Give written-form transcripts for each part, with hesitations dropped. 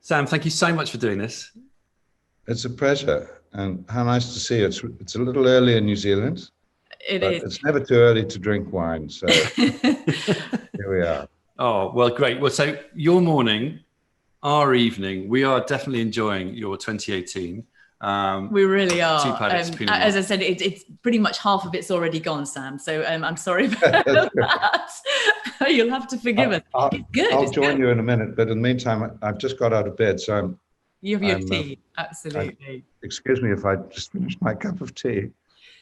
Sam, thank you so much for doing this. It's a pleasure, and how nice to see you. It's a little early in New Zealand, but it's never too early to drink wine. So here we are. Oh, well, great. Well, so your morning, our evening, we are definitely enjoying your 2018. We really are. Two Paddocks Pinot Noir. As I said, it's pretty much half of it's already gone, Sam. So I'm sorry about that. You'll have to forgive us. It's good. I'll join you in a minute, but in the meantime, I've just got out of bed, so you have your tea. Absolutely. Excuse me if I just finished my cup of tea.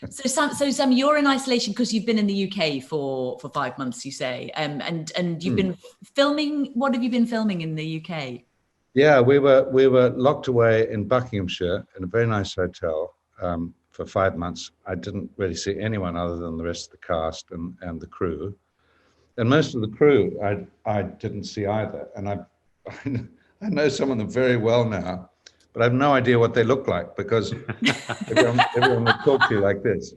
So Sam, you're in isolation because you've been in the UK for 5 months, you say, and you've been filming. What have you been filming in the UK? Yeah, we were locked away in Buckinghamshire in a very nice hotel for 5 months. I didn't really see anyone other than the rest of the cast and the crew, and most of the crew I didn't see either. And I know some of them very well now, but I have no idea what they look like because everyone would talk to you like this.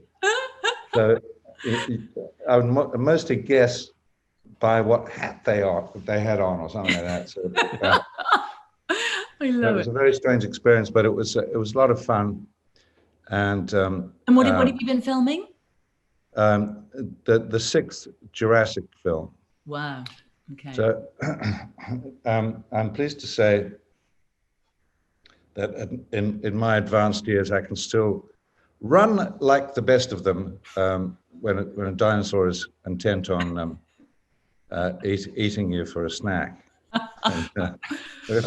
So I would mostly guess by what hat they had on or something like that. So, I love it. It was a very strange experience, but it was a lot of fun. And what have you been filming? The sixth Jurassic film. Wow. Okay. So I'm pleased to say that in my advanced years, I can still run like the best of them when a dinosaur is intent on eating you for a snack. And,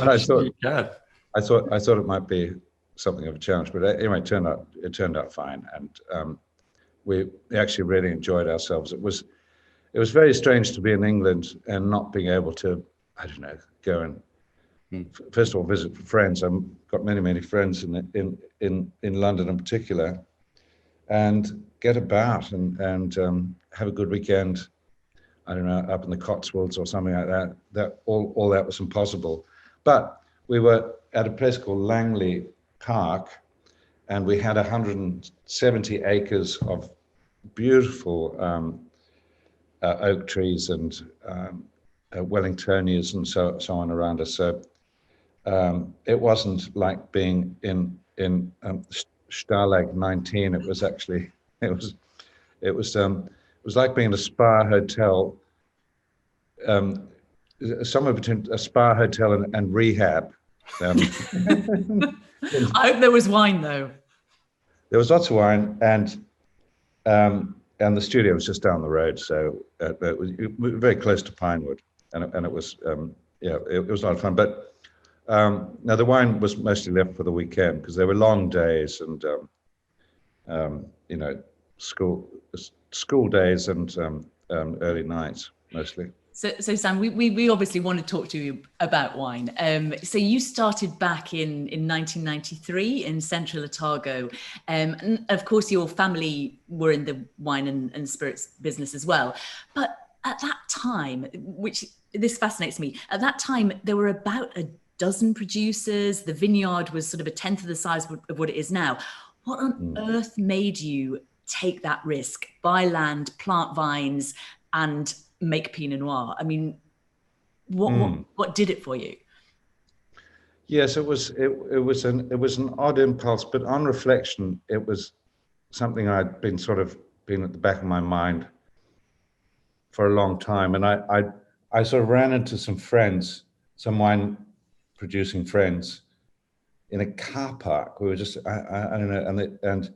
I thought it might be something of a challenge, but anyway, it turned out fine, and we actually really enjoyed ourselves. It was very strange to be in England and not being able to, I don't know, go and first of all visit friends. I've got many friends in London in particular, and get about and have a good weekend. I don't know, up in the Cotswolds or something like that. That all that was impossible. But we were at a place called Langley Park, and we had 170 acres of beautiful oak trees and Wellingtonias and so on around us. So it wasn't like being in Stalag 19. It was actually it was like being in a spa hotel, somewhere between a spa hotel and rehab. I hope there was wine, though. There was lots of wine, and the studio was just down the road, so it was very close to Pinewood, and it was it was a lot of fun. But now the wine was mostly left for the weekend because there were long days and school days and early nights mostly. So Sam, we obviously want to talk to you about wine. So you started back in 1993 in Central Otago. And of course, your family were in the wine and spirits business as well. But at that time, which this fascinates me, at that time, there were about a dozen producers. The vineyard was sort of a tenth of the size of what it is now. What on earth made you take that risk, buy land, plant vines, and make Pinot Noir? I mean, what did it for you? Yes, it was an odd impulse, but on reflection, it was something I'd been at the back of my mind for a long time, and I sort of ran into some friends, some wine producing friends, in a car park. We were just I don't know, and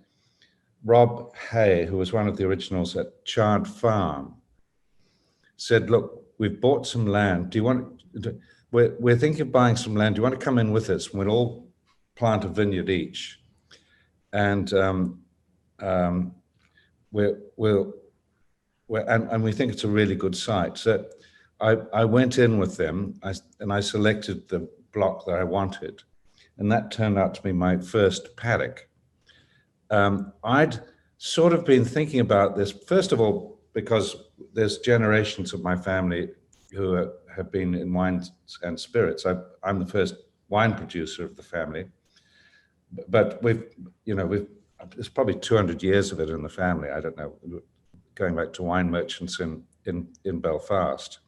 Rob Hay, who was one of the originals at Chard Farm, said, "Look, we've bought some land. Do you want? We're thinking of buying some land. Do you want to come in with us? We'll all plant a vineyard each, and we think it's a really good site." So I went in with them, and I selected the block that I wanted, and that turned out to be my first paddock. I'd sort of been thinking about this, first of all, because there's generations of my family who have been in wines and spirits. I'm the first wine producer of the family, but there's probably 200 years of it in the family. I don't know, going back to wine merchants in Belfast.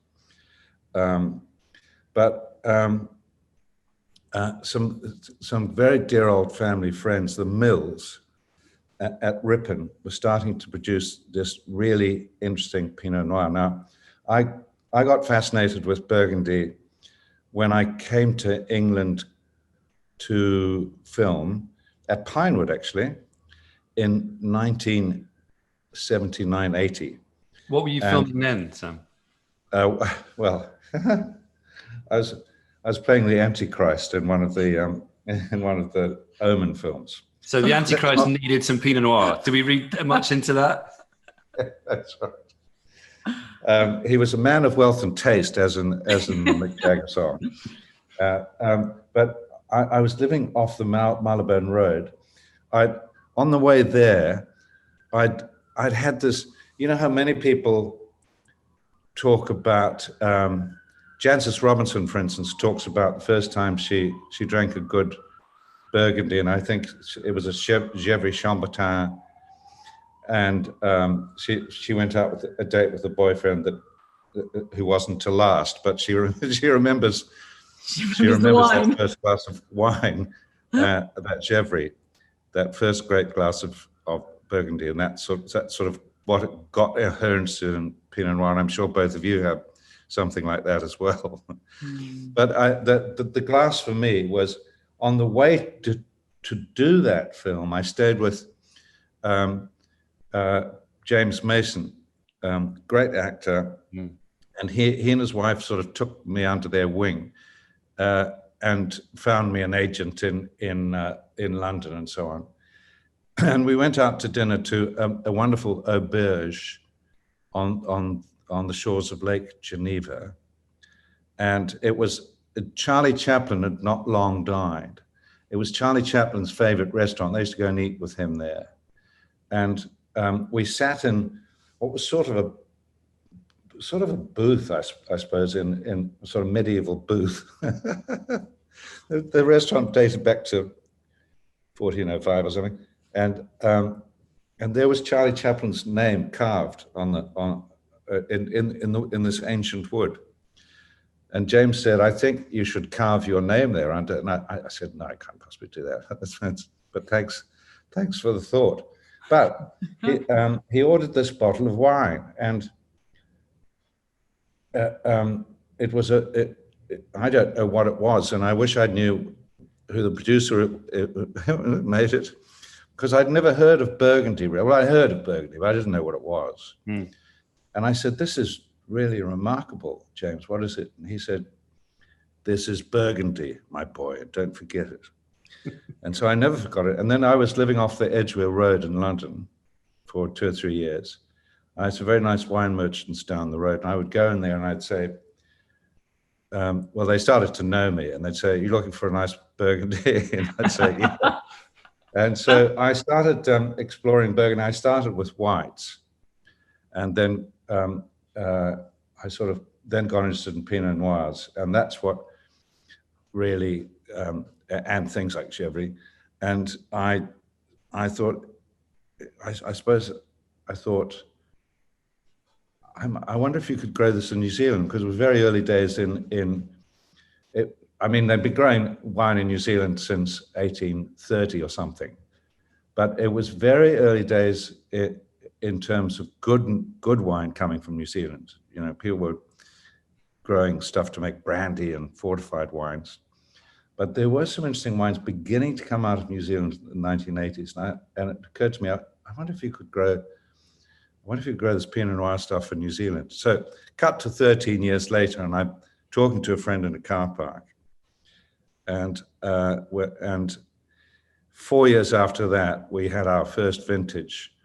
some very dear old family friends, the Mills at Ripon, were starting to produce this really interesting Pinot Noir. Now, I got fascinated with Burgundy when I came to England to film at Pinewood, actually, in 1979, 80. What were you filming then, Sam? Well, I was playing the Antichrist in one of the Omen films. So the Antichrist needed some Pinot Noir. Did we read much into that? That's right. He was a man of wealth and taste, as in the Mick Jagger song. But I was living off the Marylebone Road. On the way there, I'd had this. You know how many people talk about Jancis Robinson, for instance, talks about the first time she drank a good Burgundy, and I think it was a Gevrey Chambertin, and she went out with a date with a boyfriend who wasn't to last, but she remembers that first glass of wine, that Gevrey, that first great glass of Burgundy, and that's sort of what it got her interested in Pinot Noir, and I'm sure both of you have something like that as well. But the glass for me was, on the way to do that film, I stayed with James Mason, great actor, and he and his wife sort of took me under their wing and found me an agent in London and so on. And we went out to dinner to a wonderful auberge on the shores of Lake Geneva, and it was Charlie Chaplin had not long died. It was Charlie Chaplin's favorite restaurant. They used to go and eat with him there, and we sat in what was sort of a booth, I suppose, in a sort of medieval booth. The restaurant dated back to 1405 or something, and there was Charlie Chaplin's name carved in this ancient wood. And James said, "I think you should carve your name there under." And I said, "No, I can't possibly do that." But thanks for the thought. But he ordered this bottle of wine, and it was I don't know what it was, and I wish I knew who the producer made it, because I'd never heard of Burgundy. Well, I heard of Burgundy, but I didn't know what it was. And I said, "This is really remarkable, James. What is it?" And he said, "This is Burgundy, my boy, and don't forget it." And so I never forgot it. And then I was living off the Edgware Road in London for 2 or 3 years. I had some very nice wine merchants down the road, and I would go in there and I'd say, well, they started to know me, and they'd say, "You're looking for a nice Burgundy?" And I'd say, "Yeah." And so I started exploring Burgundy. I started with whites, and then I sort of then got interested in Pinot Noirs, and that's what really, and things like Gevrey. And I thought, I suppose I thought, I wonder if you could grow this in New Zealand, because it was very early days in it. I mean, they'd been growing wine in New Zealand since 1830 or something, but it was very early days in terms of good wine coming from New Zealand. You know, people were growing stuff to make brandy and fortified wines, but there were some interesting wines beginning to come out of New Zealand in the 1980s, and it occurred to me, I wonder if you could grow. What if you grow this Pinot Noir stuff in New Zealand? So cut to 13 years later, and I'm talking to a friend in a car park. And 4 years after that, we had our first vintage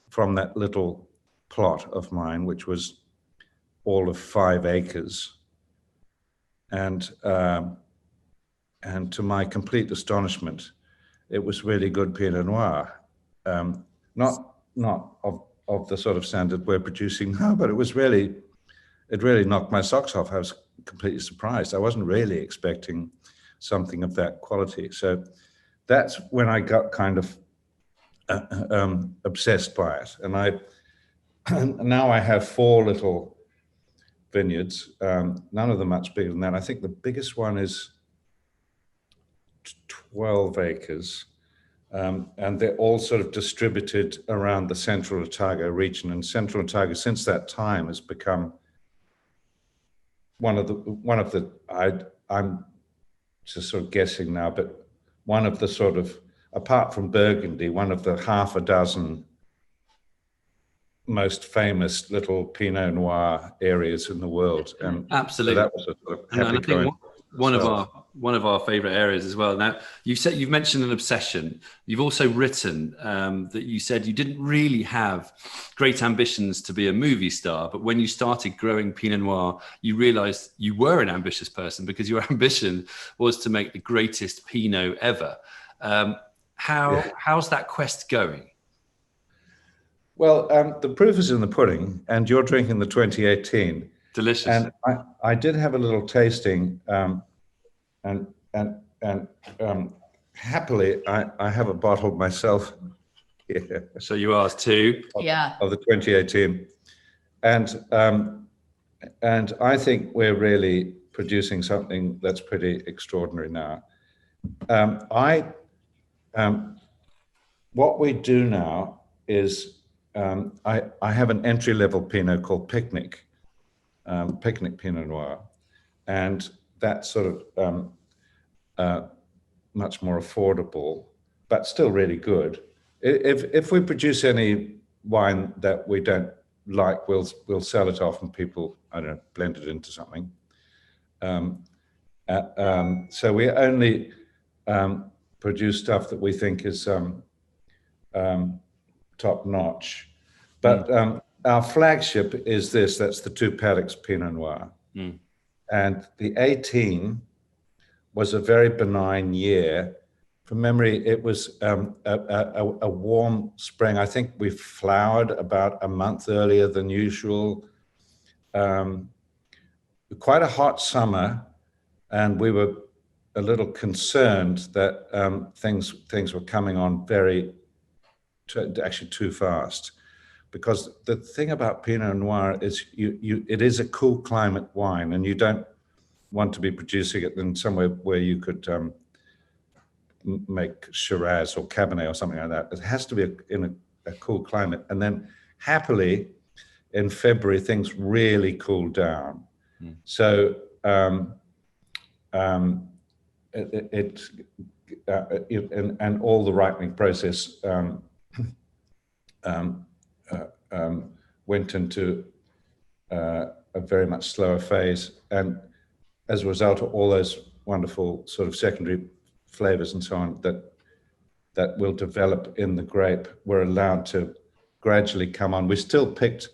from that little plot of mine, which was all of 5 acres. And to my complete astonishment, it was really good Pinot Noir. Not of the sort of standard we're producing now, but it really knocked my socks off. I was completely surprised. I wasn't really expecting something of that quality. So that's when I got kind of obsessed by it. And now I have 4 little vineyards, none of them much bigger than that. I think the biggest one is 12 acres. And they're all sort of distributed around the Central Otago region. And Central Otago, since that time, has become I'm just sort of guessing now, but one of the sort of, apart from Burgundy, one of the half a dozen most famous little Pinot Noir areas in the world. And absolutely, so that was a sort of happy and I think one of our favorite areas as well. Now, you've mentioned an obsession. You've also written that you said you didn't really have great ambitions to be a movie star, but when you started growing Pinot Noir, you realized you were an ambitious person because your ambition was to make the greatest Pinot ever. How's that quest going? Well, the proof is in the pudding, and you're drinking the 2018. Delicious. And I did have a little tasting, and happily, I have a bottle myself here. So you asked too. Of the 2018, and I think we're really producing something that's pretty extraordinary now. What we do now is I have an entry-level Pinot called Picnic Pinot Noir, and that's sort of much more affordable, but still really good. If we produce any wine that we don't like, we'll sell it off, and people, I don't know, blend it into something. So we only produce stuff that we think is top notch. But our flagship is that's the Two Paddocks Pinot Noir. And the 18 was a very benign year. From memory, it was a warm spring. I think we flowered about a month earlier than usual. Quite a hot summer, and we were a little concerned that things were coming on actually too fast. Because the thing about Pinot Noir is it is a cool climate wine, and you don't want to be producing it in somewhere where you could make Shiraz or Cabernet or something like that. It has to be in a cool climate. And then happily, in February, things really cooled down. So and all the ripening process went into a very much slower phase, and as a result of all those wonderful sort of secondary flavors and so on that will develop in the grape, we're allowed to gradually come on. We still picked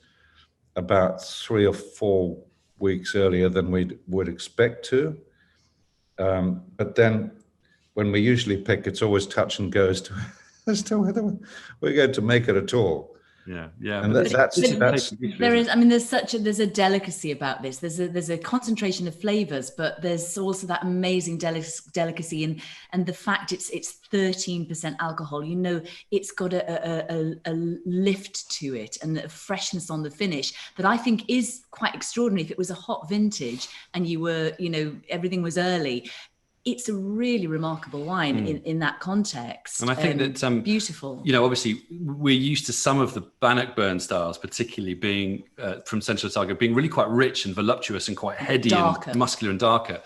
about 3 or 4 weeks earlier than we would expect to, but then when we usually pick, it's always touch and go as to whether we're going to make it at all. Yeah. And that's there is. I mean, there's a delicacy about this. There's a concentration of flavors, but there's also that amazing delicacy and the fact it's 13% alcohol. You know, it's got a lift to it and a freshness on the finish that I think is quite extraordinary. If it was a hot vintage and you were, everything was early, it's a really remarkable wine in that context. And I think that beautiful. Obviously we're used to some of the Bannockburn styles, particularly being from Central Otago, being really quite rich and voluptuous and quite heady and muscular and darker.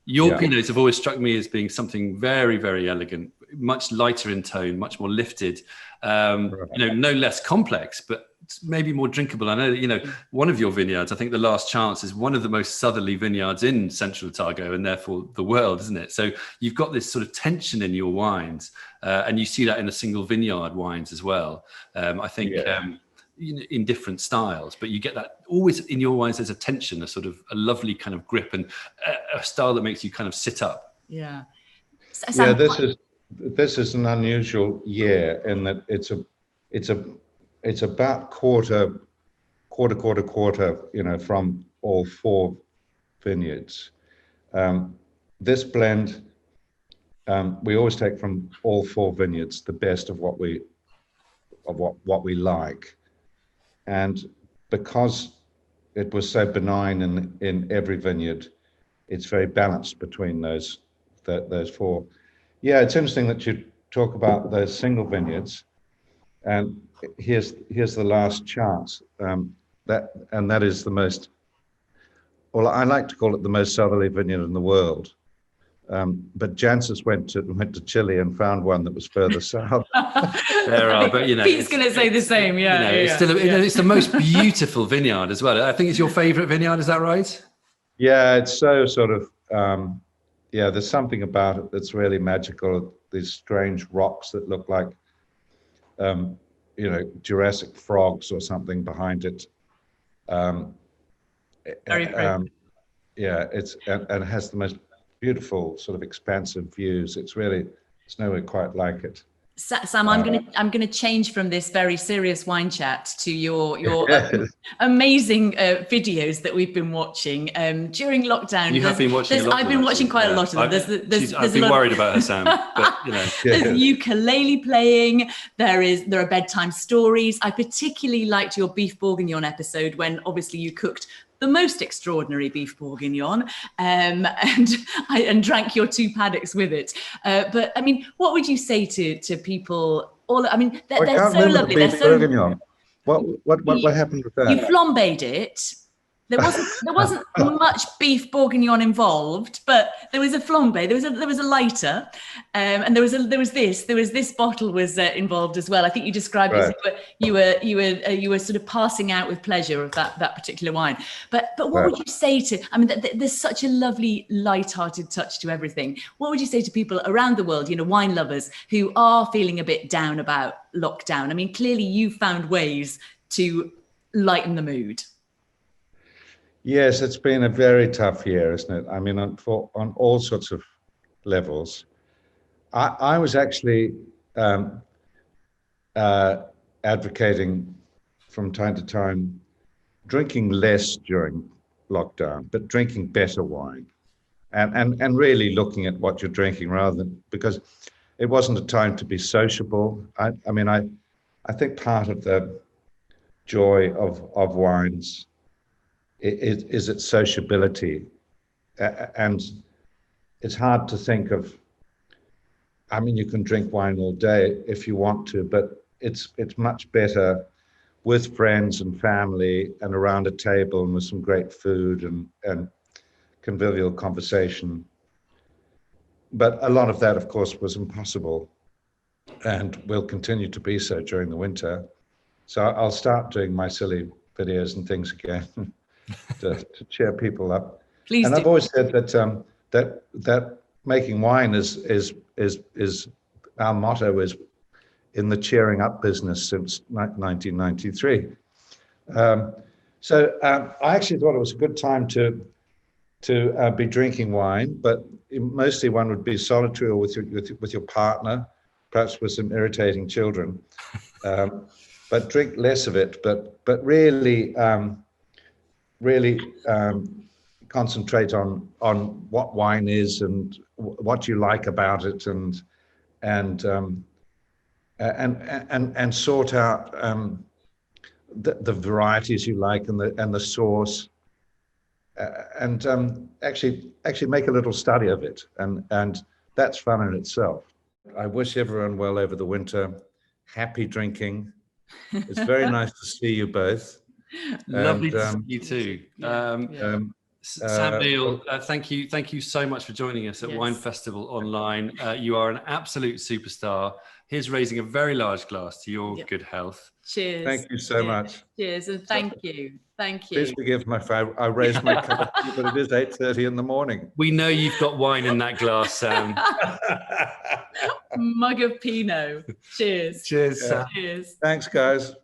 Your Pinots have always struck me as being something very, very elegant, much lighter in tone, much more lifted, no less complex, but maybe more drinkable. I know that, one of your vineyards, I think the Last Chance, is one of the most southerly vineyards in Central Otago and therefore the world, isn't it? So you've got this sort of tension in your wines, and you see that in the single vineyard wines as well. I think in different styles, but you get that always in your wines. There's a tension, a sort of a lovely kind of grip, and a style that makes you kind of sit up. Yeah. This is an unusual year in that it's about quarter, from all 4 vineyards. This blend, we always take from all 4 vineyards the best of what we like, and because it was so benign in every vineyard, it's very balanced between those 4. Yeah, it's interesting that you talk about those single vineyards, and here's the last chance. That is the most, well, I like to call it the most southerly vineyard in the world. But Jancis went to Chile and found one that was further south. There are, but Pete's going to say the same. Yeah, it's still it's the most beautiful vineyard as well. I think it's your favourite vineyard. Is that right? Yeah, it's so sort of there's something about it that's really magical. These strange rocks that look like Jurassic frogs or something behind it. Very pretty. It's and it has the most beautiful sort of expansive views. It's nowhere quite like it. Sam, I'm gonna change from this very serious wine chat to your amazing videos that we've been watching during lockdown. You have been watching a lot. I've been watching quite a lot of them. I've been worried about her, Sam, but There's ukulele playing. There are bedtime stories. I particularly liked your beef bourguignon episode when obviously you cooked the most extraordinary beef bourguignon, and drank your Two Paddocks with it. But I mean, what would you say to people? They're so lovely. They're so bourguignon. What happened with that? You flambéed it. There wasn't much beef bourguignon involved, but there was a flambé. There was a lighter, and there was this bottle was involved as well. I think you described it, but you were sort of passing out with pleasure of that particular wine. But what would you say to? I mean, there's such a lovely light-hearted touch to everything. What would you say to people around the world, wine lovers who are feeling a bit down about lockdown? I mean, clearly you found ways to lighten the mood. Yes, it's been a very tough year, isn't it? I mean, on all sorts of levels. I was actually advocating from time to time drinking less during lockdown, but drinking better wine, and really looking at what you're drinking rather than, because it wasn't a time to be sociable. I think part of the joy of wines is its sociability, and it's hard to think of. I mean, you can drink wine all day if you want to, but it's much better with friends and family and around a table and with some great food and convivial conversation. But a lot of that, of course, was impossible, and will continue to be so during the winter. So I'll start doing my silly videos and things again. to cheer people up. Please and do. I've always said that making wine is our motto is in the cheering up business since 1993. So I actually thought it was a good time to be drinking wine, but mostly one would be solitary or with your partner, perhaps with some irritating children. But drink less of it. But really. Really concentrate on what wine is and what you like about it, and sort out the varieties you like and the source, and actually make a little study of it, and that's fun in itself. I wish everyone well over the winter. Happy drinking. It's very nice to see you both. Lovely to see you too. Sam, Neill, thank you so much for joining us at Wine Festival Online. You are an absolute superstar. Here's raising a very large glass to your good health. Cheers. Thank you so much. Cheers, and thank you. Please forgive me if I raised my cup, but it is 8:30 in the morning. We know you've got wine in that glass, Sam. Mug of Pinot. Cheers. Cheers, Sam. Cheers. Thanks, guys.